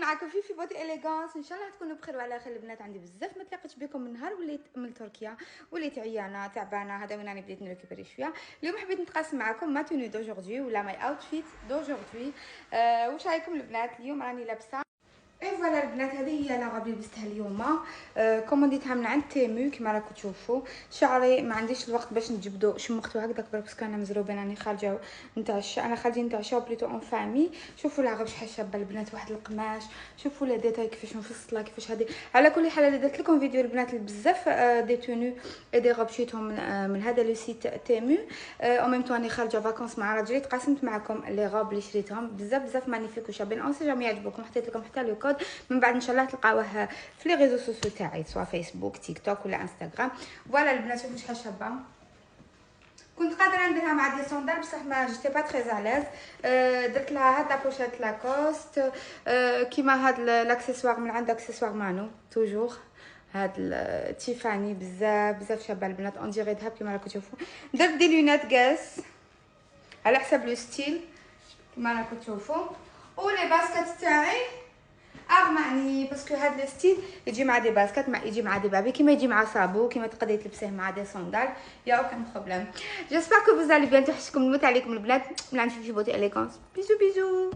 معكم في بوتي اليغانس. ان شاء الله تكونوا بخير وعلى خير البنات. عندي بزاف ما تلاقيتش بكم من نهار وليت من تركيا، وليت عيانه تعبانه. هذا وين راني بديت نريكوبري شويه. اليوم حبيت نتقاسم معكم ما توني دوجوردي ولا ماي اوتفيت دوجوردي. واش رايكم البنات؟ اليوم راني لابسه اي فوالا البنات. هذه هي لا غابي لبستها اليوم. كومونديتها من عند تيمو كما راكم تشوفوا. شعري ما عنديش الوقت باش نجبدو شمختو هكذاك برك باسكو انا مزروبه، راني خارجه نتعشى. انا خارجين نتعشاو بليتو اون فامي. شوفوا لا غاب شحال شابه البنات، واحد القماش. شوفوا لا ديتاي كيفاش مفصله كيفاش هذه. على كل حال انا درت لكم فيديو البنات بزاف دي تونو اي دي غوب شيتهم من هذا لو سيت تيمو. او ميم طون راني خارجه فاكونس مع راجلي، تقاسمت معكم لي غوب اللي شريتهم بزاف مانيفيك وشابين. اون سي جامي يعجبكم حطيت لكم حتى لو كود من بعد ان شاء الله تلقاوه في لي ريزو سوسيو تاعي سواء فيسبوك تيك توك ولا انستغرام. فوالا البنات شوفوا شحال شابه. كنت قادره نديرها مع دي صوندال بصح ما جيتي با تري اليز. درت لها هاد لابوشيت لاكوست كيما هاد لاكسيسوار من عند اكسيسوار مانو توجور. هاد تيفاني بزاف شابه البنات اون ديري ذهب كيما راكم تشوفوا. درت دي لونات غاز على حسب لو ستيل كيما راكم تشوفوا. ولي باسكت تاعي ارماني باسكو هاد الستيل يجي مع دي باسكت، مع يجي مع دي بابي كيما يجي مع صابو، كيما تقدري تلبسيه مع دي صوندال يا اوكان بروبليم. جيسبر كو فوز الي بيان. توحشكم نموت عليكم البنات من عند في بوتي اليغانس. بيزو بيزو.